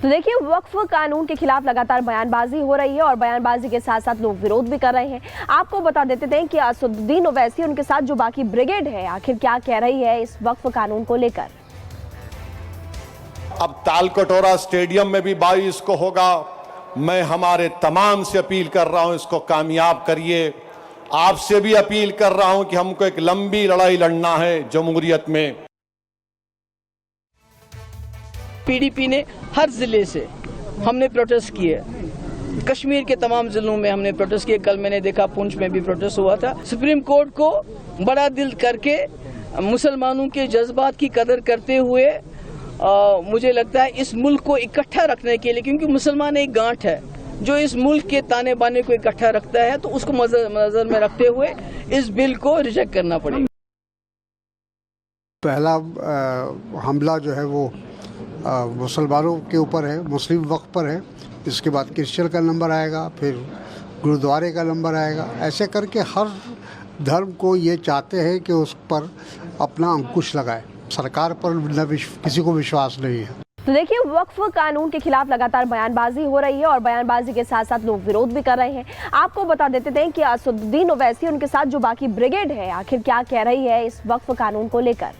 तो देखिए, वक्फ कानून के खिलाफ लगातार बयानबाजी हो रही है और बयानबाजी के साथ साथ लोग विरोध भी कर रहे हैं। आपको बता देते थे कि असदुद्दीन ओवैसी उनके साथ जो बाकी ब्रिगेड है आखिर क्या कह रही है इस वक्फ कानून को लेकर। अब तालकटोरा स्टेडियम में भी 22 को होगा। मैं हमारे तमाम से अपील कर रहा हूं, इसको कामयाब करिए। आपसे भी अपील कर रहा हूं कि हमको एक लंबी लड़ाई लड़ना है जमहूरियत में। पीडीपी ने हर जिले से हमने प्रोटेस्ट किए, कश्मीर के तमाम जिलों में हमने प्रोटेस्ट किए। कल मैंने देखा पुंछ में भी प्रोटेस्ट हुआ था। सुप्रीम कोर्ट को बड़ा दिल करके मुसलमानों के जज्बात की कदर करते हुए मुझे लगता है इस मुल्क को इकट्ठा रखने के लिए, क्योंकि मुसलमान एक गांठ है जो इस मुल्क के ताने बाने को इकट्ठा रखता है, तो उसको नजर में रखते हुए इस बिल को रिजेक्ट करना पड़ेगा। पहला हमला जो है वो मुसलमानों के ऊपर है, मुस्लिम वक्फ पर है। इसके बाद क्रिश्चियन का नंबर आएगा, फिर गुरुद्वारे का नंबर आएगा। ऐसे करके हर धर्म को ये चाहते हैं कि उस पर अपना अंकुश लगाए। सरकार पर किसी को विश्वास नहीं है। तो देखिए, वक्फ कानून के खिलाफ लगातार बयानबाजी हो रही है और बयानबाजी के साथ साथ लोग विरोध भी कर रहे हैं। आपको बता देते थे कि असदुद्दीन ओवैसी उनके साथ जो बाकी ब्रिगेड है आखिर क्या कह रही है इस वक्फ कानून को लेकर।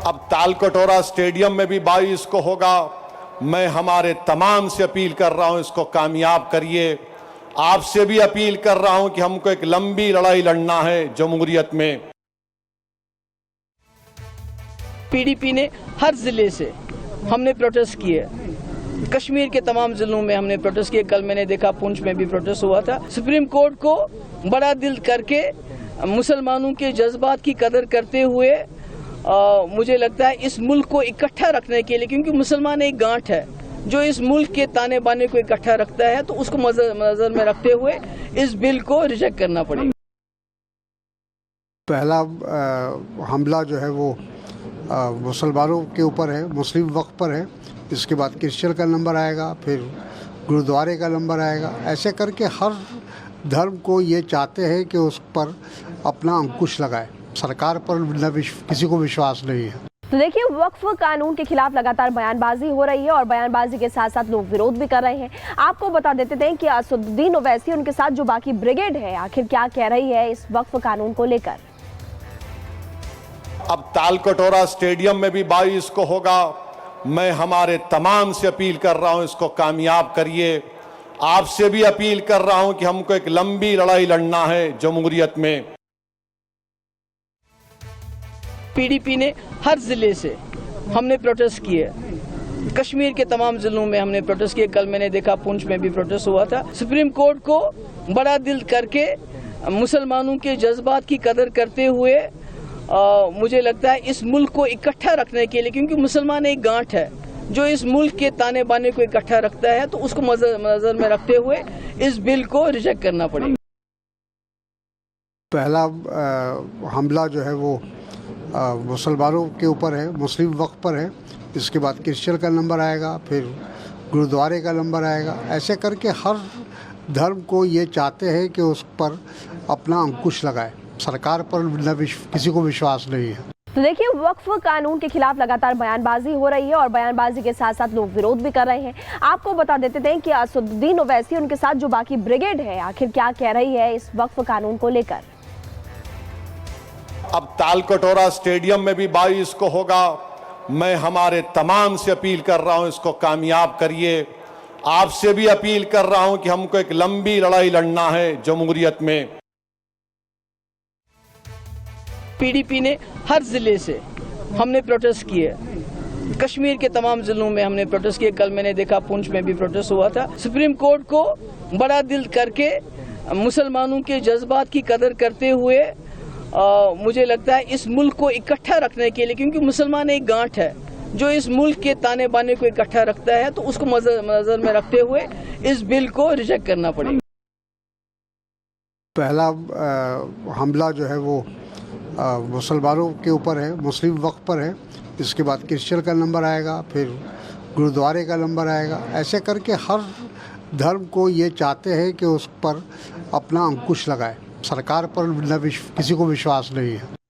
अब तालकटोरा स्टेडियम में भी 22 को होगा। मैं हमारे तमाम से अपील कर रहा हूं, इसको कामयाब करिए। आपसे भी अपील कर रहा हूं कि हमको एक लंबी लड़ाई लड़ना है जमहूरियत में। पीडीपी ने हर जिले से हमने प्रोटेस्ट किए, कश्मीर के तमाम जिलों में हमने प्रोटेस्ट किए। कल मैंने देखा पुंछ में भी प्रोटेस्ट हुआ था। सुप्रीम कोर्ट को बड़ा दिल करके मुसलमानों के जज्बात की कदर करते हुए मुझे लगता है इस मुल्क को इकट्ठा रखने के लिए, क्योंकि मुसलमान एक गांठ है जो इस मुल्क के ताने बाने को इकट्ठा रखता है, तो उसको नजर में रखते हुए इस बिल को रिजेक्ट करना पड़ेगा। पहला हमला जो है वो मुसलमानों के ऊपर है, मुस्लिम वक्फ पर है। इसके बाद क्रिश्चियन का नंबर आएगा, फिर गुरुद्वारे का नंबर आएगा। ऐसे करके हर धर्म को ये चाहते हैं कि उस पर अपना अंकुश लगाए। सरकार पर किसी को विश्वास नहीं है। तो देखिए, वक्फ कानून के खिलाफ लगातार बयानबाजी हो रही है और बयानबाजी के साथ साथ लोग विरोध भी कर रहे हैं। आपको बता देते थे कि असदुद्दीन ओवैसी उनके साथ जो बाकी ब्रिगेड है आखिर क्या कह रही है इस वक्फ कानून को लेकर। अब तालकटोरा स्टेडियम में भी 22 को होगा। मैं हमारे तमाम से अपील कर रहा हूं, इसको कामयाब करिए। आपसे भी अपील कर रहा हूं कि हमको एक लंबी लड़ाई लड़ना है जमहूरियत में। पीडीपी ने हर जिले से हमने प्रोटेस्ट किए, कश्मीर के तमाम जिलों में हमने प्रोटेस्ट किए। कल मैंने देखा पुंछ में भी प्रोटेस्ट हुआ था। सुप्रीम कोर्ट को बड़ा दिल करके मुसलमानों के जज्बात की कदर करते हुए मुझे लगता है इस मुल्क को इकट्ठा रखने के लिए, क्योंकि मुसलमान एक गांठ है जो इस मुल्क के ताने बाने को इकट्ठा रखता है, तो उसको नजर में रखते हुए इस बिल को रिजेक्ट करना पड़ेगा। पहला हमला जो है वो मुसलमानों के ऊपर है, मुस्लिम वक्फ पर है। इसके बाद क्रिश्चियन का नंबर आएगा, फिर गुरुद्वारे का नंबर आएगा। ऐसे करके हर धर्म को ये चाहते हैं कि उस पर अपना अंकुश लगाए। सरकार पर किसी को विश्वास नहीं है। तो देखिए, वक्फ कानून के खिलाफ लगातार बयानबाजी हो रही है और बयानबाजी के साथ साथ लोग विरोध भी कर रहे हैं। आपको बता देते थे कि असदुद्दीन ओवैसी उनके साथ जो बाकी ब्रिगेड है आखिर क्या कह रही है इस वक्फ कानून को लेकर। अब तालकटोरा स्टेडियम में भी 22 को होगा। मैं हमारे तमाम से अपील कर रहा हूं, इसको कामयाब करिए। आपसे भी अपील कर रहा हूं कि हमको एक लंबी लड़ाई लड़ना है जमहूरियत में। पीडीपी ने हर जिले से हमने प्रोटेस्ट किए, कश्मीर के तमाम जिलों में हमने प्रोटेस्ट किए। कल मैंने देखा पुंछ में भी प्रोटेस्ट हुआ था। सुप्रीम कोर्ट को बड़ा दिल करके मुसलमानों के जज्बात की कदर करते हुए मुझे लगता है इस मुल्क को इकट्ठा रखने के लिए, क्योंकि मुसलमान एक गांठ है जो इस मुल्क के ताने बाने को इकट्ठा रखता है, तो उसको नजर में रखते हुए इस बिल को रिजेक्ट करना पड़ेगा। पहला हमला जो है वो मुसलमानों के ऊपर है, मुस्लिम वक्फ पर है। इसके बाद क्रिश्चियन का नंबर आएगा, फिर गुरुद्वारे का नंबर आएगा। ऐसे करके हर धर्म को ये चाहते हैं कि उस पर अपना अंकुश लगाए। सरकार पर किसी को विश्वास नहीं है।